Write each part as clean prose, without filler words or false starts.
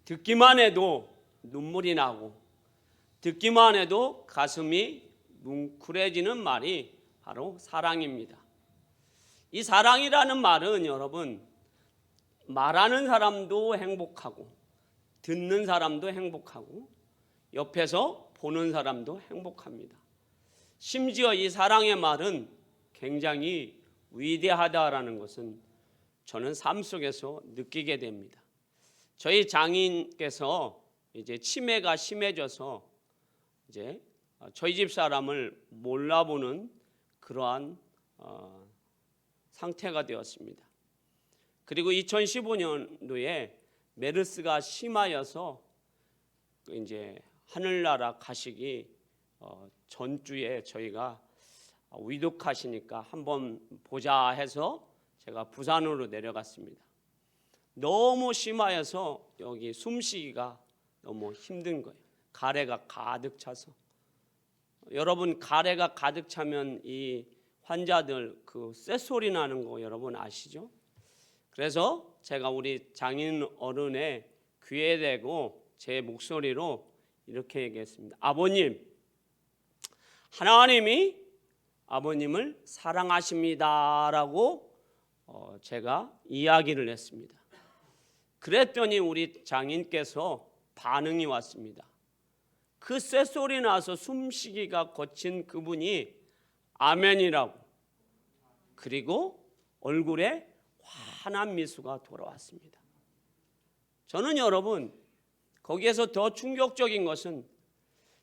듣기만 해도 눈물이 나고 듣기만 해도 가슴이 뭉클해지는 말이 바로 사랑입니다. 이 사랑이라는 말은 여러분, 말하는 사람도 행복하고 듣는 사람도 행복하고 옆에서 보는 사람도 행복합니다. 심지어 이 사랑의 말은 굉장히 위대하다라는 것은 저는 삶 속에서 느끼게 됩니다. 저희 장인께서 이제 치매가 심해져서 이제 저희 집 사람을 몰라보는 그러한 상태가 되었습니다. 그리고 2015년도에 메르스가 심하여서 이제 하늘나라 가시기 전주에 저희가 위독하시니까 한번 보자 해서 제가 부산으로 내려갔습니다. 너무 심하여서 여기 숨쉬기가 너무 힘든 거예요. 가래가 가득 차서. 여러분, 가래가 가득 차면 이 환자들 그 쇳소리 나는 거 여러분 아시죠? 그래서 제가 우리 장인 어른의 귀에 대고 제 목소리로 이렇게 얘기했습니다. 아버님, 하나님이 아버님을 사랑하십니다라고 제가 이야기를 했습니다. 그랬더니 우리 장인께서 반응이 왔습니다. 그 쇳소리 나서 숨쉬기가 거친 그분이 아멘이라고, 그리고 얼굴에 환한 미소가 돌아왔습니다. 저는 여러분, 거기에서 더 충격적인 것은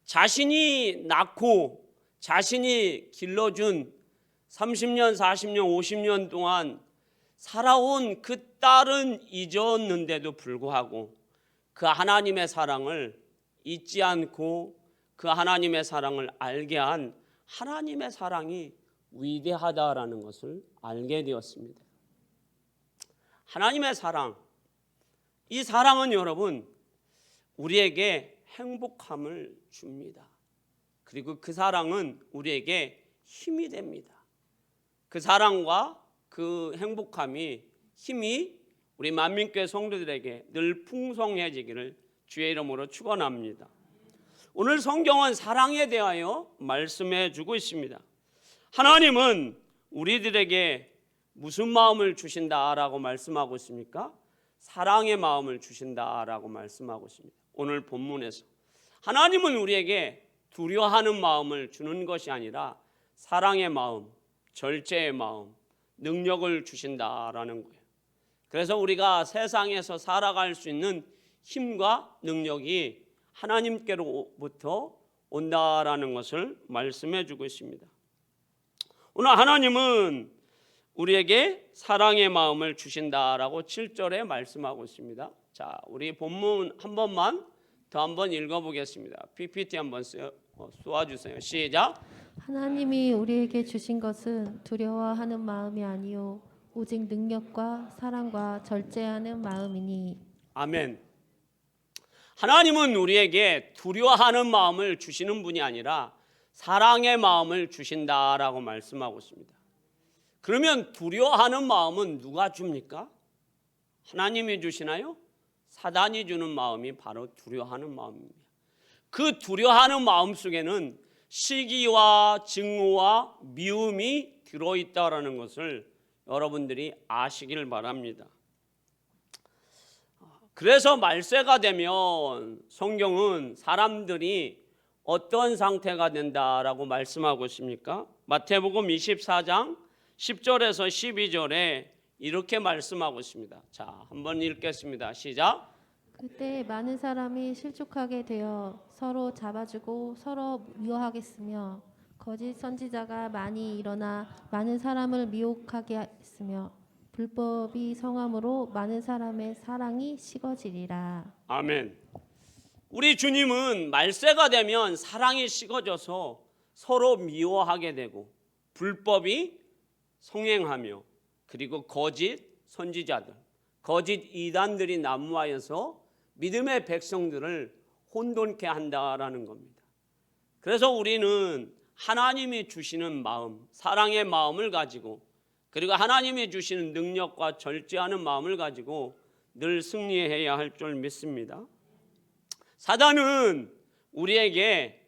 자신이 낳고 자신이 길러준 30년, 40년, 50년 동안 살아온 그 딸은 잊었는데도 불구하고 그 하나님의 사랑을 잊지 않고 그 하나님의 사랑을 알게 한 하나님의 사랑이 위대하다라는 것을 알게 되었습니다. 하나님의 사랑, 이 사랑은 여러분 우리에게 행복함을 줍니다. 그리고 그 사랑은 우리에게 힘이 됩니다. 그 사랑과 그 행복함이, 힘이 우리 만민교회 성도들에게 늘 풍성해지기를 주의 이름으로 축원합니다. 오늘 성경은 사랑에 대하여 말씀해 주고 있습니다. 하나님은 우리들에게 무슨 마음을 주신다라고 말씀하고 있습니까? 사랑의 마음을 주신다라고 말씀하고 있습니다. 오늘 본문에서 하나님은 우리에게 두려워하는 마음을 주는 것이 아니라 사랑의 마음, 절제의 마음, 능력을 주신다라는 거예요. 그래서 우리가 세상에서 살아갈 수 있는 힘과 능력이 하나님께로부터 온다라는 것을 말씀해 주고 있습니다. 오늘 하나님은 우리에게 사랑의 마음을 주신다라고 7절에 말씀하고 있습니다. 자, 우리 본문 한 번만 더 한번 읽어보겠습니다. PPT 한번 쏘아주세요. 시작. 하나님이 우리에게 주신 것은 두려워하는 마음이 아니요 오직 능력과 사랑과 절제하는 마음이니. 아멘. 하나님은 우리에게 두려워하는 마음을 주시는 분이 아니라 사랑의 마음을 주신다라고 말씀하고 있습니다. 그러면 두려워하는 마음은 누가 줍니까? 하나님이 주시나요? 사단이 주는 마음이 바로 두려워하는 마음입니다. 그 두려워하는 마음 속에는 시기와 증오와 미움이 들어있다라는 것을 여러분들이 아시길 바랍니다. 그래서 말세가 되면 성경은 사람들이 어떤 상태가 된다라고 말씀하고 있습니까? 마태복음 24장 10절에서 12절에 이렇게 말씀하고 있습니다. 자, 한번 읽겠습니다. 시작. 그때 많은 사람이 실족하게 되어 서로 잡아주고 서로 미워하겠으며 거짓 선지자가 많이 일어나 많은 사람을 미혹하게 했으며 불법이 성함으로 많은 사람의 사랑이 식어지리라. 아멘. 우리 주님은 말세가 되면 사랑이 식어져서 서로 미워하게 되고 불법이 성행하며 그리고 거짓 선지자들, 거짓 이단들이 난무하여서 믿음의 백성들을 혼돈케 한다라는 겁니다. 그래서 우리는 하나님이 주시는 마음, 사랑의 마음을 가지고 그리고 하나님이 주시는 능력과 절제하는 마음을 가지고 늘 승리해야 할 줄 믿습니다. 사단은 우리에게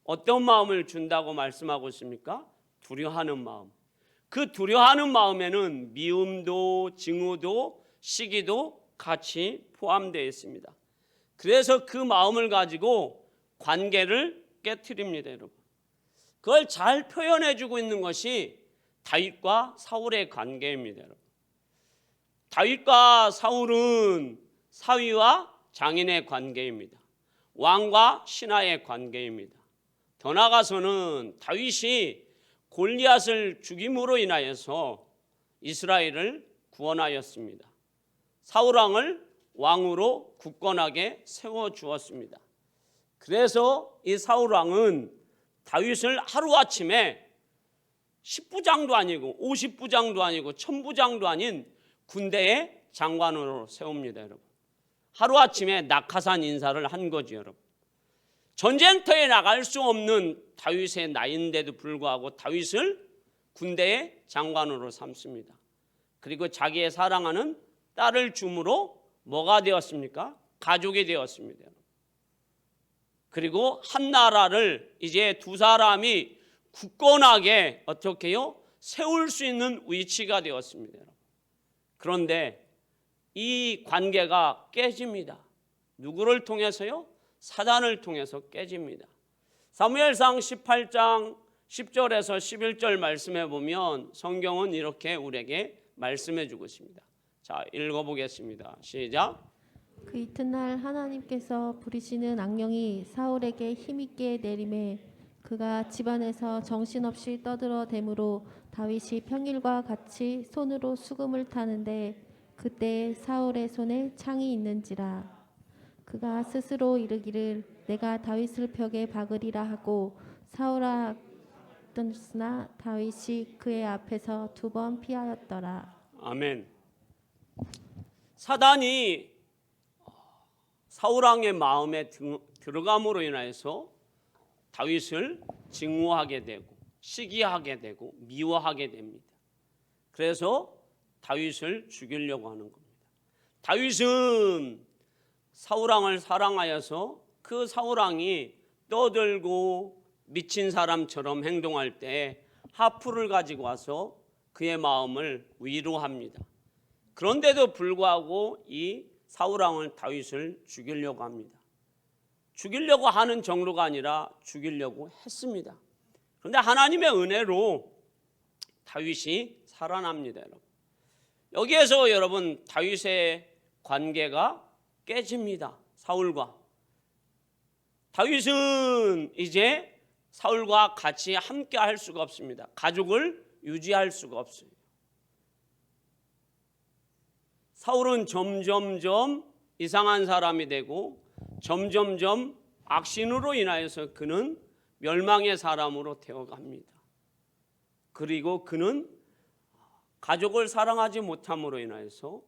어떤 마음을 준다고 말씀하고 있습니까? 두려워하는 마음. 그 두려워하는 마음에는 미움도 증오도 시기도 같이 포함되어 있습니다. 그래서 그 마음을 가지고 관계를 깨트립니다, 여러분. 그걸 잘 표현해주고 있는 것이 다윗과 사울의 관계입니다, 여러분. 다윗과 사울은 사위와 장인의 관계입니다. 왕과 신하의 관계입니다. 더 나아가서는 다윗이 골리앗을 죽임으로 인하여서 이스라엘을 구원하였습니다. 사울 왕을 왕으로 굳건하게 세워주었습니다. 그래서 이 사울 왕은 다윗을 하루아침에 10부장도 아니고 50부장도 아니고 1000부장도 아닌 군대의 장관으로 세웁니다, 여러분. 하루아침에 낙하산 인사를 한 거죠, 여러분. 전쟁터에 나갈 수 없는 다윗의 나이인데도 불구하고 다윗을 군대의 장관으로 삼습니다. 그리고 자기의 사랑하는 딸을 줌으로 뭐가 되었습니까? 가족이 되었습니다. 그리고 한 나라를 이제 두 사람이 굳건하게 어떻게 해요? 세울 수 있는 위치가 되었습니다. 그런데 이 관계가 깨집니다. 누구를 통해서요? 사단을 통해서 깨집니다. 사무엘상 18장 10절에서 11절 말씀해 보면 성경은 이렇게 우리에게 말씀해 주고 있습니다. 자, 읽어보겠습니다. 시작. 그 이튿날 하나님께서 부리시는 악령이 사울에게 힘있게 내림에 그가 집안에서 정신없이 떠들어대므로 다윗이 평일과 같이 손으로 수금을 타는데 그때 사울의 손에 창이 있는지라. 그가 스스로 이르기를 내가 다윗을 벽에 박으리라 하고 사울아 떴으나 다윗이 그의 앞에서 2번 피하였더라. 아멘. 사단이 사울 왕의 마음에 들어감으로 인해서 다윗을 증오하게 되고 시기하게 되고 미워하게 됩니다. 그래서 다윗을 죽이려고 하는 겁니다. 다윗은 사울 왕을 사랑하여서 그 사울 왕이 떠들고 미친 사람처럼 행동할 때 하프를 가지고 와서 그의 마음을 위로합니다. 그런데도 불구하고 이 사울 왕은 다윗을 죽이려고 합니다. 죽이려고 하는 정도가 아니라 죽이려고 했습니다. 그런데 하나님의 은혜로 다윗이 살아납니다, 여러분. 여기에서 여러분 다윗의 관계가 깨집니다. 사울과. 다윗은 이제 사울과 같이 함께 할 수가 없습니다. 가족을 유지할 수가 없어요. 사울은 점점점 이상한 사람이 되고 점점점 악신으로 인하여서 그는 멸망의 사람으로 되어갑니다. 그리고 그는 가족을 사랑하지 못함으로 인하여서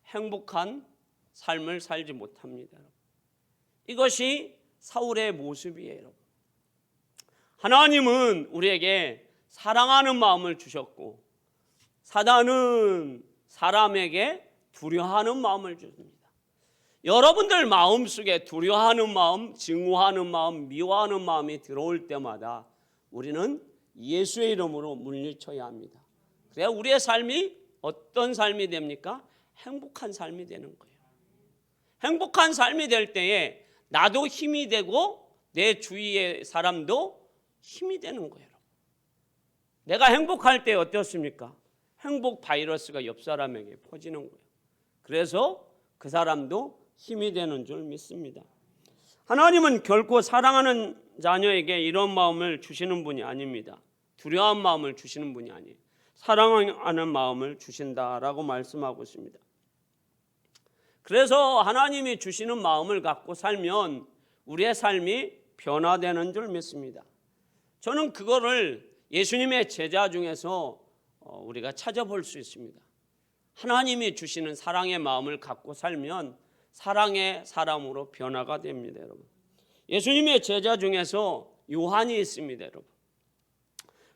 행복한 삶을 살지 못합니다. 이것이 사울의 모습이에요. 하나님은 우리에게 사랑하는 마음을 주셨고 사단은 사람에게 두려워하는 마음을 줍니다. 여러분들 마음속에 두려워하는 마음, 증오하는 마음, 미워하는 마음이 들어올 때마다 우리는 예수의 이름으로 물리쳐야 합니다. 그래야 우리의 삶이 어떤 삶이 됩니까? 행복한 삶이 되는 거예요. 행복한 삶이 될 때에 나도 힘이 되고 내 주위의 사람도 힘이 되는 거예요. 내가 행복할 때 어떻습니까? 행복 바이러스가 옆 사람에게 퍼지는 거예요. 그래서 그 사람도 힘이 되는 줄 믿습니다. 하나님은 결코 사랑하는 자녀에게 이런 마음을 주시는 분이 아닙니다. 두려운 마음을 주시는 분이 아니에요. 사랑하는 마음을 주신다라고 말씀하고 있습니다. 그래서 하나님이 주시는 마음을 갖고 살면 우리의 삶이 변화되는 줄 믿습니다. 저는 그거를 예수님의 제자 중에서 우리가 찾아볼 수 있습니다. 하나님이 주시는 사랑의 마음을 갖고 살면 사랑의 사람으로 변화가 됩니다, 여러분. 예수님의 제자 중에서 요한이 있습니다, 여러분.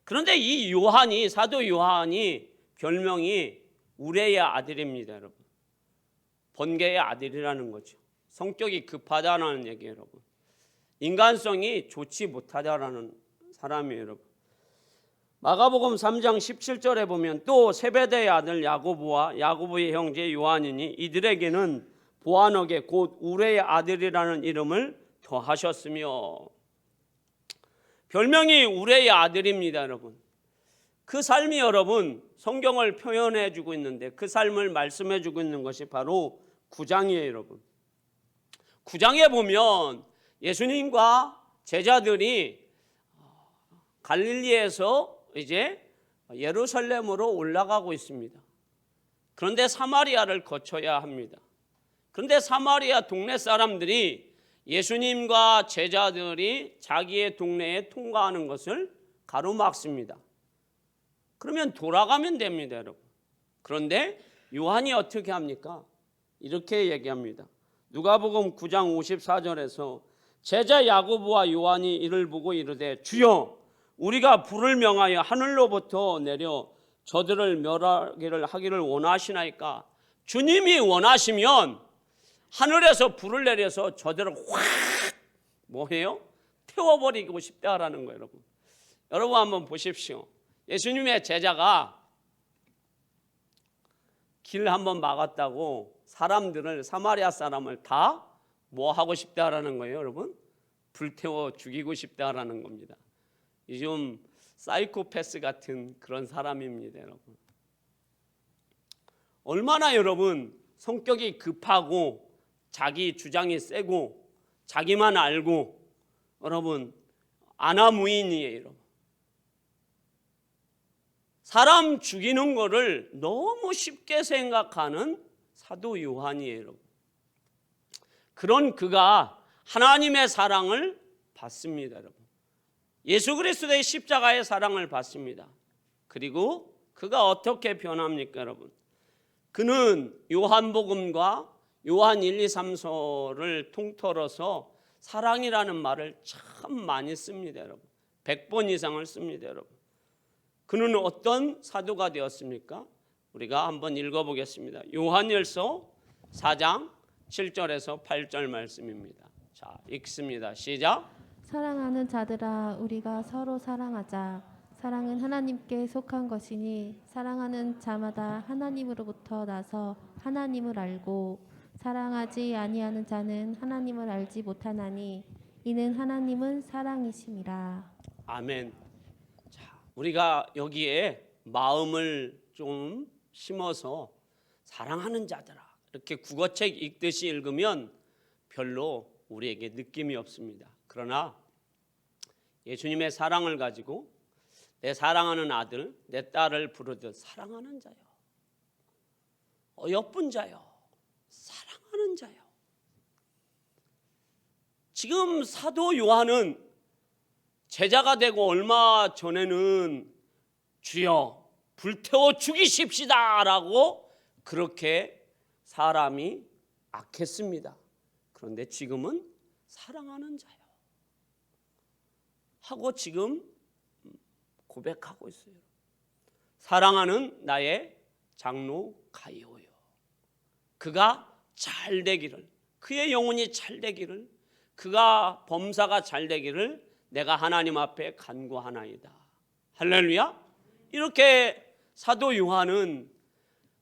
그런데 이 요한이, 사도 요한이 별명이 우레의 아들입니다, 여러분. 번개의 아들이라는 거죠. 성격이 급하다는 얘기예요, 여러분. 인간성이 좋지 못하다라는 사람이에요, 여러분. 마가복음 3장 17절에 보면 또 세베대의 아들 야고보와 야고보의 형제 요한이니 이들에게는 보아너게 곧 우레의 아들이라는 이름을 더하셨으며, 별명이 우레의 아들입니다, 여러분. 그 삶이 여러분 성경을 표현해 주고 있는데 그 삶을 말씀해 주고 있는 것이 바로 9장이에요, 여러분. 9장에 보면 예수님과 제자들이 갈릴리에서 이제 예루살렘으로 올라가고 있습니다. 그런데 사마리아를 거쳐야 합니다. 그런데 사마리아 동네 사람들이 예수님과 제자들이 자기의 동네에 통과하는 것을 가로막습니다. 그러면 돌아가면 됩니다, 여러분. 그런데 요한이 어떻게 합니까? 이렇게 얘기합니다. 누가복음 9장 54절에서 제자 야고보와 요한이 이를 보고 이르되 주여 우리가 불을 명하여 하늘로부터 내려 저들을 멸하기를 하기를 원하시나이까? 주님이 원하시면 하늘에서 불을 내려서 저들을 확 뭐해요? 태워버리고 싶다라는 거예요, 여러분. 여러분 한번 보십시오. 예수님의 제자가 길 한번 막았다고 사람들을, 사마리아 사람을 다 뭐 하고 싶다라는 거예요, 여러분? 불태워 죽이고 싶다라는 겁니다. 이 좀 사이코패스 같은 그런 사람입니다, 여러분. 얼마나 여러분 성격이 급하고 자기 주장이 세고 자기만 알고 여러분 아나무인이에요, 여러분. 사람 죽이는 거를 너무 쉽게 생각하는 사도 요한이에요, 여러분. 그런 그가 하나님의 사랑을 받습니다, 여러분. 예수 그리스도의 십자가의 사랑을 받습니다. 그리고 그가 어떻게 변합니까, 여러분? 그는 요한복음과 요한 1, 2, 3서를 통틀어서 사랑이라는 말을 참 많이 씁니다, 여러분. 100번 이상을 씁니다, 여러분. 그는 어떤 사도가 되었습니까? 우리가 한번 읽어보겠습니다. 요한일서 4장 7절에서 8절 말씀입니다. 자, 읽습니다. 시작. 사랑하는 자들아 우리가 서로 사랑하자. 사랑은 하나님께 속한 것이니 사랑하는 자마다 하나님으로부터 나서 하나님을 알고 사랑하지 아니하는 자는 하나님을 알지 못하나니 이는 하나님은 사랑이심이라. 아멘. 자, 우리가 여기에 마음을 좀 심어서 사랑하는 자들아 이렇게 국어책 읽듯이 읽으면 별로 우리에게 느낌이 없습니다. 그러나 예수님의 사랑을 가지고 내 사랑하는 아들, 내 딸을 부르듯 사랑하는 자요, 어여쁜 자요, 사랑하는 자요. 지금 사도 요한은 제자가 되고 얼마 전에는 주여 불태워 죽이십시다 라고 그렇게 사람이 악했습니다. 그런데 지금은 사랑하는 자요 하고 지금 고백하고 있어요. 사랑하는 나의 장로 가이오요. 그가 잘 되기를, 그의 영혼이 잘 되기를, 그가 범사가 잘 되기를 내가 하나님 앞에 간구하나이다. 할렐루야. 이렇게 사도 요한은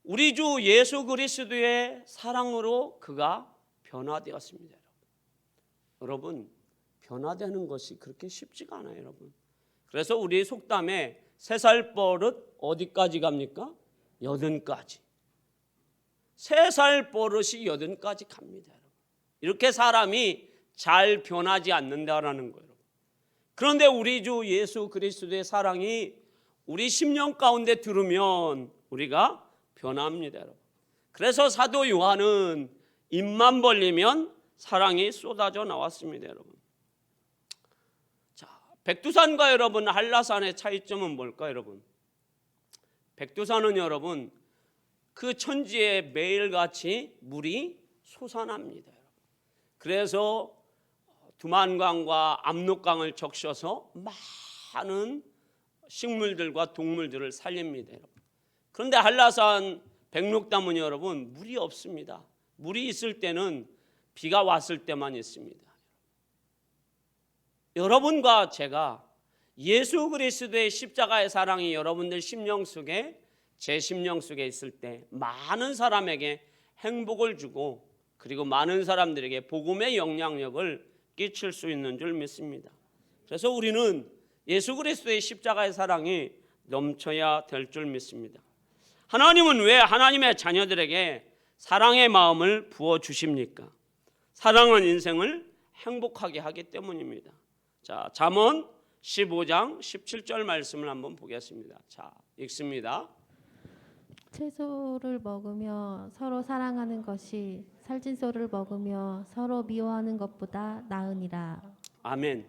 우리 주 예수 그리스도의 사랑으로 그가 변화되었습니다. 여러분 변화되는 것이 그렇게 쉽지가 않아요, 여러분. 그래서 우리 속담에 3살 버릇 어디까지 갑니까? 80까지. 3살 버릇이 80까지 갑니다, 여러분. 이렇게 사람이 잘 변하지 않는다라는 거예요. 그런데 우리 주 예수 그리스도의 사랑이 우리 심령 가운데 들으면 우리가 변합니다, 여러분. 그래서 사도 요한은 입만 벌리면 사랑이 쏟아져 나왔습니다, 여러분. 자, 백두산과 여러분 한라산의 차이점은 뭘까요, 여러분? 백두산은 여러분 그 천지에 매일같이 물이 솟아납니다, 여러분. 그래서 두만강과 압록강을 적셔서 많은 식물들과 동물들을 살립니다, 여러분. 그런데 한라산 백록담은 여러분 물이 없습니다. 물이 있을 때는 비가 왔을 때만 있습니다. 여러분과 제가 예수 그리스도의 십자가의 사랑이 여러분들 심령 속에, 제 심령 속에 있을 때 많은 사람에게 행복을 주고, 그리고 많은 사람들에게 복음의 영향력을 끼칠 수 있는 줄 믿습니다. 그래서 우리는 예수 그리스도의 십자가의 사랑이 넘쳐야 될 줄 믿습니다. 하나님은 왜 하나님의 자녀들에게 사랑의 마음을 부어주십니까? 사랑은 인생을 행복하게 하기 때문입니다. 자, 잠언 15장 17절 말씀을 한번 보겠습니다. 자, 읽습니다. 채소를 먹으며 서로 사랑하는 것이 살찐소를 먹으며 서로 미워하는 것보다 나으니라. 아멘.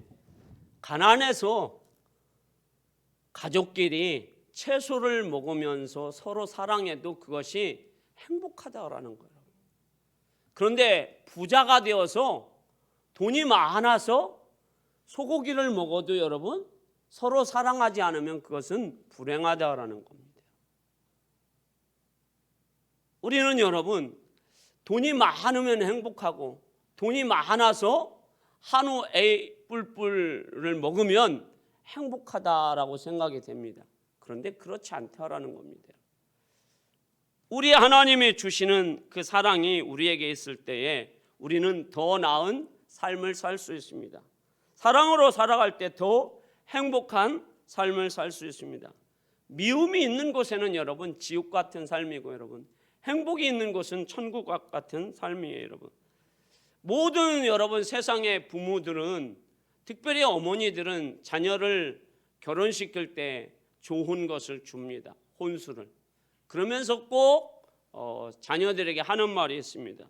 가난해서 가족끼리 채소를 먹으면서 서로 사랑해도 그것이 행복하다라는 거예요. 그런데 부자가 되어서 돈이 많아서 소고기를 먹어도 여러분 서로 사랑하지 않으면 그것은 불행하다라는 겁니다. 우리는 여러분 돈이 많으면 행복하고, 돈이 많아서 한우 A 뿔뿔을 먹으면 행복하다라고 생각이 됩니다. 그런데 그렇지 않다라는 겁니다. 우리 하나님이 주시는 그 사랑이 우리에게 있을 때에 우리는 더 나은 삶을 살 수 있습니다. 사랑으로 살아갈 때 더 행복한 삶을 살 수 있습니다. 미움이 있는 곳에는 여러분 지옥 같은 삶이고, 여러분 행복이 있는 곳은 천국 같은 삶이에요. 여러분 모든 여러분 세상의 부모들은, 특별히 어머니들은 자녀를 결혼시킬 때 좋은 것을 줍니다. 혼수를. 그러면서 꼭 자녀들에게 하는 말이 있습니다.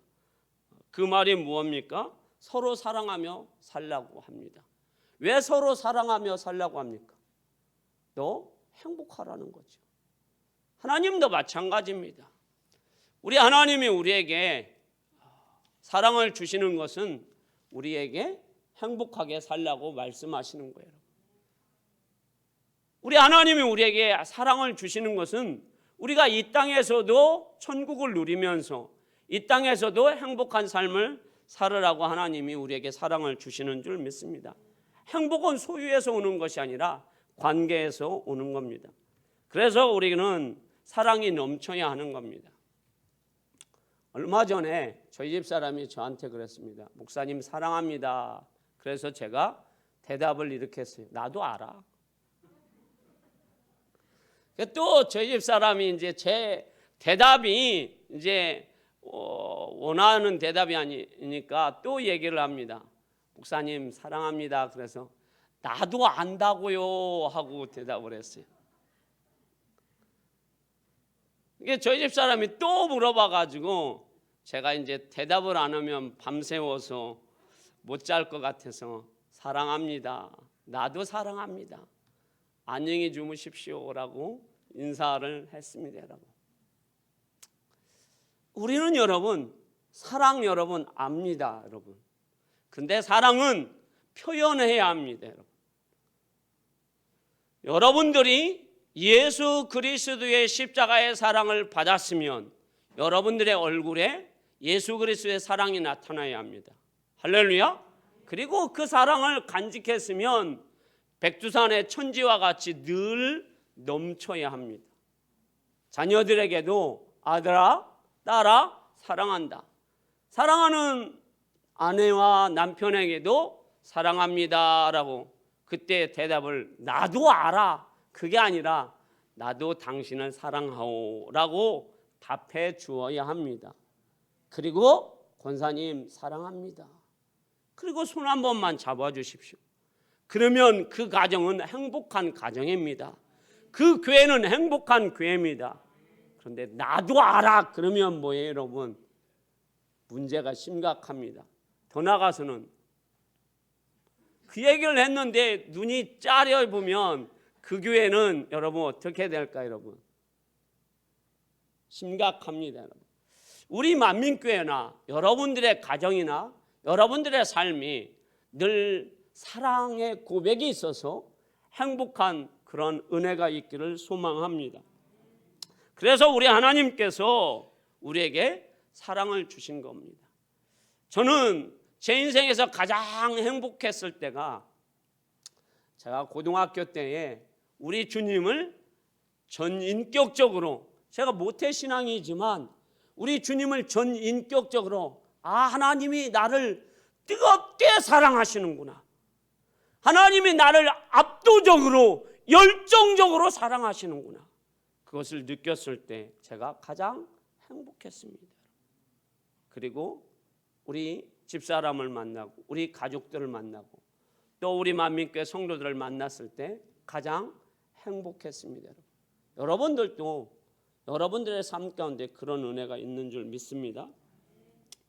그 말이 무엇입니까? 서로 사랑하며 살라고 합니다. 왜 서로 사랑하며 살라고 합니까? 너 행복하라는 거죠. 하나님도 마찬가지입니다. 우리 하나님이 우리에게 사랑을 주시는 것은 우리에게 행복하게 살라고 말씀하시는 거예요. 우리 하나님이 우리에게 사랑을 주시는 것은 우리가 이 땅에서도 천국을 누리면서 이 땅에서도 행복한 삶을 살으라고 하나님이 우리에게 사랑을 주시는 줄 믿습니다. 행복은 소유에서 오는 것이 아니라 관계에서 오는 겁니다. 그래서 우리는 사랑이 넘쳐야 하는 겁니다. 얼마 전에 저희 집 사람이 저한테 그랬습니다. 목사님 사랑합니다. 그래서 제가 대답을 이렇게 했어요. 나도 알아. 또 저희 집 사람이 이제 제 대답이 이제 원하는 대답이 아니니까 또 얘기를 합니다. 목사님 사랑합니다. 그래서 나도 안다고요 하고 대답을 했어요. 이게 저희 집 사람이 또 물어봐가지고 제가 이제 대답을 안 하면 밤새워서 못 잘 것 같아서 사랑합니다. 나도 사랑합니다. 안녕히 주무십시오라고 인사를 했습니다. 여러분. 우리는 여러분 사랑 여러분 압니다. 여러분. 근데 사랑은 표현해야 합니다. 여러분. 여러분들이 예수 그리스도의 십자가의 사랑을 받았으면 여러분들의 얼굴에 예수 그리스도의 사랑이 나타나야 합니다. 할렐루야. 그리고 그 사랑을 간직했으면 백두산의 천지와 같이 늘 넘쳐야 합니다. 자녀들에게도 아들아 딸아 사랑한다. 사랑하는 아내와 남편에게도 사랑합니다라고 그때 대답을 나도 알아. 그게 아니라 나도 당신을 사랑하오라고 답해 주어야 합니다. 그리고 권사님 사랑합니다. 그리고 손 한 번만 잡아 주십시오. 그러면 그 가정은 행복한 가정입니다. 그 교회는 행복한 교회입니다. 그런데 나도 알아 그러면 뭐예요 여러분? 문제가 심각합니다. 더 나아가서는 그 얘기를 했는데 눈이 짜려보면 그 교회는 여러분 어떻게 될까 여러분? 심각합니다. 여러분. 우리 만민교회나 여러분들의 가정이나 여러분들의 삶이 늘 사랑의 고백이 있어서 행복한 그런 은혜가 있기를 소망합니다. 그래서 우리 하나님께서 우리에게 사랑을 주신 겁니다. 저는 제 인생에서 가장 행복했을 때가 제가 고등학교 때에 우리 주님을 전인격적으로, 제가 모태신앙이지만 우리 주님을 전인격적으로 하나님이 나를 뜨겁게 사랑하시는구나, 하나님이 나를 압도적으로 열정적으로 사랑하시는구나, 그것을 느꼈을 때 제가 가장 행복했습니다. 그리고 우리 집사람을 만나고 우리 가족들을 만나고 또 우리 만민교회 성도들을 만났을 때 가장 행복했습니다. 여러분들도 여러분들의 삶 가운데 그런 은혜가 있는 줄 믿습니다.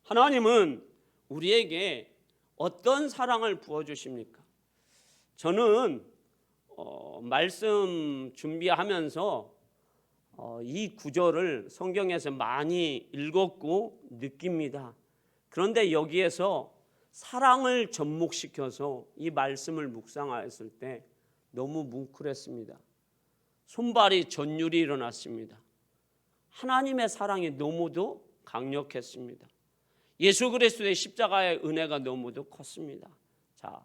하나님은 우리에게 어떤 사랑을 부어주십니까? 저는 말씀 준비하면서 이 구절을 성경에서 많이 읽었고 느낍니다. 그런데 여기에서 사랑을 접목시켜서 이 말씀을 묵상하였을 때 너무 뭉클했습니다. 손발이 전율이 일어났습니다. 하나님의 사랑이 너무도 강력했습니다. 예수 그리스도의 십자가의 은혜가 너무도 컸습니다. 자,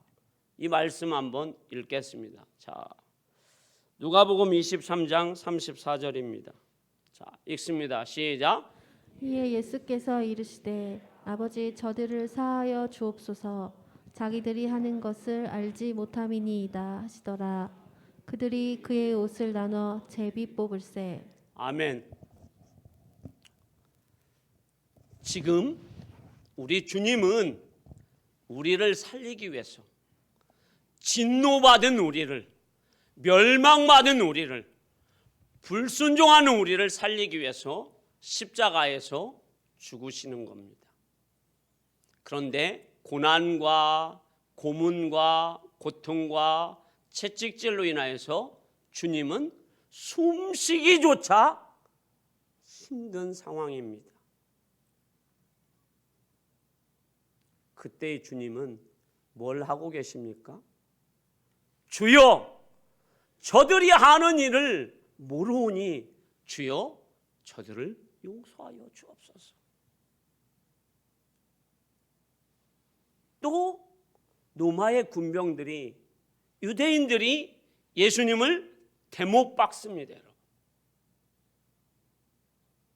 이 말씀 한번 읽겠습니다. 자, 누가복음 23장 34절입니다. 자, 읽습니다. 시작. 이에 예수께서 이르시되 아버지 저들을 사하여 주옵소서, 자기들이 하는 것을 알지 못함이니이다 하시더라. 그들이 그의 옷을 나눠 제비 뽑을세. 아멘. 지금 우리 주님은 우리를 살리기 위해서, 진노받은 우리를, 멸망받은 우리를, 불순종하는 우리를 살리기 위해서 십자가에서 죽으시는 겁니다. 그런데 고난과 고문과 고통과 채찍질로 인하여서 주님은 숨쉬기조차 힘든 상황입니다. 그때의 주님은 뭘 하고 계십니까? 주여, 저들이 하는 일을 모르오니 주여 저들을 용서하여 주옵소서. 또 로마의 군병들이, 유대인들이 예수님을 대못 박습니다. 여러분.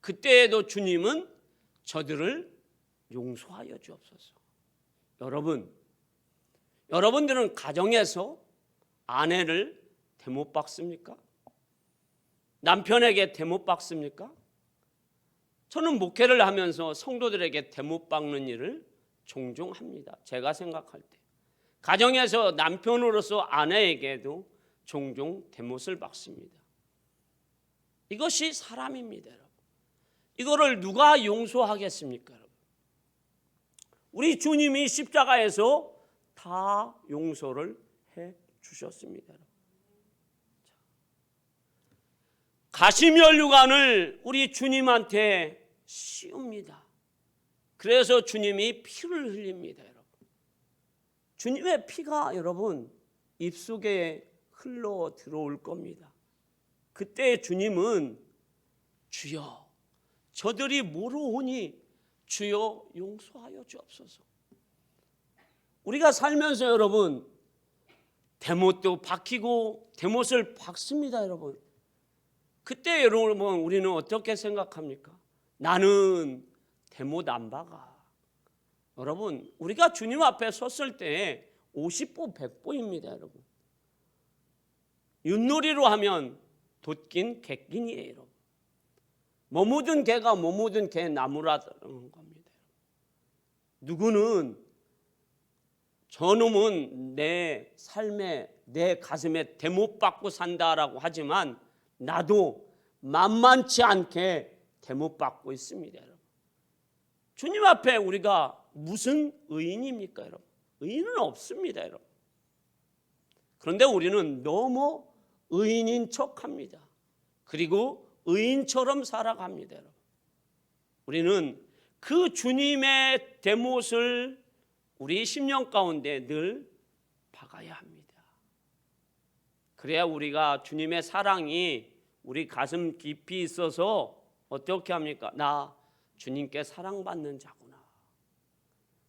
그때에도 주님은 저들을 용서하여 주옵소서. 여러분들은 가정에서 아내를 대못 박습니까? 남편에게 대못 박습니까? 저는 목회를 하면서 성도들에게 대못 박는 일을 종종 합니다. 제가 생각할 때 가정에서 남편으로서 아내에게도 종종 대못을 박습니다. 이것이 사람입니다, 여러분. 이거를 누가 용서하겠습니까, 여러분? 우리 주님이 십자가에서 다 용서를 해 주셨습니다, 여러분. 가시면류관을 우리 주님한테 씌웁니다. 그래서 주님이 피를 흘립니다, 여러분. 주님의 피가 여러분 입속에 흘러 들어올 겁니다. 그때 주님은 주여 저들이 모르오니 주여 용서하여 주옵소서. 우리가 살면서 여러분 대못도 박히고 대못을 박습니다, 여러분. 그때 여러분 우리는 어떻게 생각합니까? 나는 대못 안 박아. 여러분 우리가 주님 앞에 섰을 때 50보 100보입니다, 여러분. 윷놀이로 하면 돛긴 객긴이에요, 여러분. 뭐 묻은 개가 뭐 묻은 개 나무라는 겁니다. 누구는 저놈은 내 삶에 내 가슴에 대못 박고 산다라고 하지만 나도 만만치 않게 대못 받고 있습니다, 여러분. 주님 앞에 우리가 무슨 의인입니까, 여러분? 의인은 없습니다, 여러분. 그런데 우리는 너무 의인인 척합니다. 그리고 의인처럼 살아갑니다, 여러분. 우리는 그 주님의 대못을 우리 심령 가운데 늘 박아야 합니다. 그래야 우리가 주님의 사랑이 우리 가슴 깊이 있어서 어떻게 합니까? 나 주님께 사랑받는 자구나.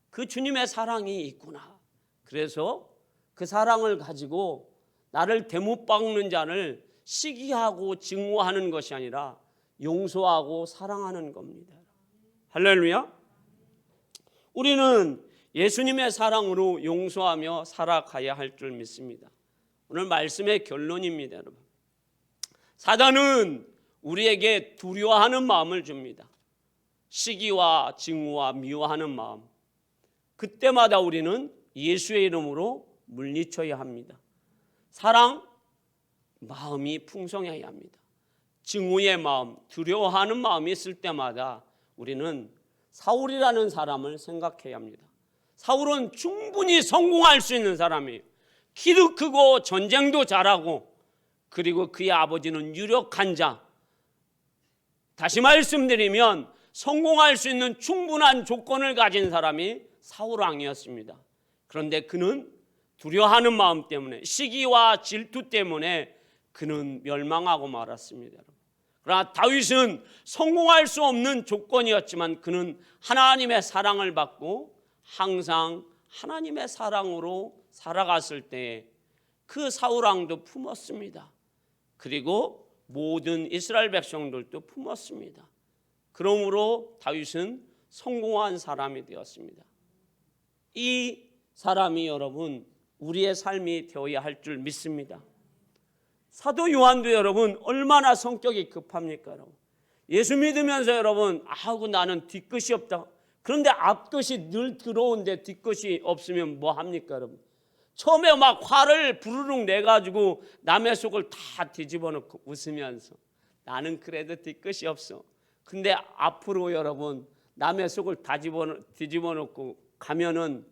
그 주님의 사랑이 있구나. 그래서 그 사랑을 가지고 나를 대못박는 자를 시기하고 증오하는 것이 아니라 용서하고 사랑하는 겁니다. 할렐루야. 우리는 예수님의 사랑으로 용서하며 살아가야 할 줄 믿습니다. 오늘 말씀의 결론입니다, 여러분. 사단은 우리에게 두려워하는 마음을 줍니다. 시기와 증오와 미워하는 마음. 그때마다 우리는 예수의 이름으로 물리쳐야 합니다. 사랑, 마음이 풍성해야 합니다. 증오의 마음, 두려워하는 마음이 있을 때마다 우리는 사울이라는 사람을 생각해야 합니다. 사울은 충분히 성공할 수 있는 사람이에요. 키도 크고 전쟁도 잘하고, 그리고 그의 아버지는 유력한 자. 다시 말씀드리면 성공할 수 있는 충분한 조건을 가진 사람이 사울 왕이었습니다. 그런데 그는 두려워하는 마음 때문에, 시기와 질투 때문에 그는 멸망하고 말았습니다. 그러나 다윗은 성공할 수 없는 조건이었지만 그는 하나님의 사랑을 받고 항상 하나님의 사랑으로 살아갔을 때 그 사울 왕도 품었습니다. 그리고 모든 이스라엘 백성들도 품었습니다. 그러므로 다윗은 성공한 사람이 되었습니다. 이 사람이 여러분 우리의 삶이 되어야 할 줄 믿습니다. 사도 요한도 여러분 얼마나 성격이 급합니까, 여러분? 예수 믿으면서 여러분 나는 뒤끝이 없다. 그런데 앞끝이 늘 들어오는데 뒤끝이 없으면 뭐 합니까, 여러분? 처음에 막 화를 부르륵 내가지고 남의 속을 다 뒤집어 놓고 웃으면서 나는 그래도 뒤끝이 없어. 근데 앞으로 여러분 남의 속을 다 뒤집어 놓고 가면은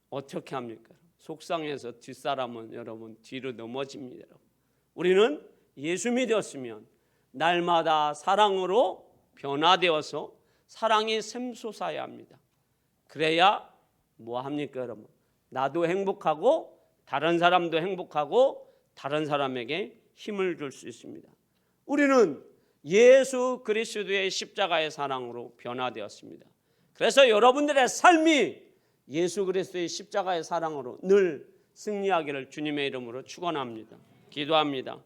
어떻게 합니까? 속상해서 뒷사람은 여러분 뒤로 넘어집니다. 우리는 예수 믿었으면 날마다 사랑으로 변화되어서 사랑이 샘솟아야 합니다. 그래야 뭐 합니까, 여러분? 나도 행복하고 다른 사람도 행복하고 다른 사람에게 힘을 줄 수 있습니다. 우리는 예수 그리스도의 십자가의 사랑으로 변화되었습니다. 그래서 여러분들의 삶이 예수 그리스도의 십자가의 사랑으로 늘 승리하기를 주님의 이름으로 축원합니다. 기도합니다.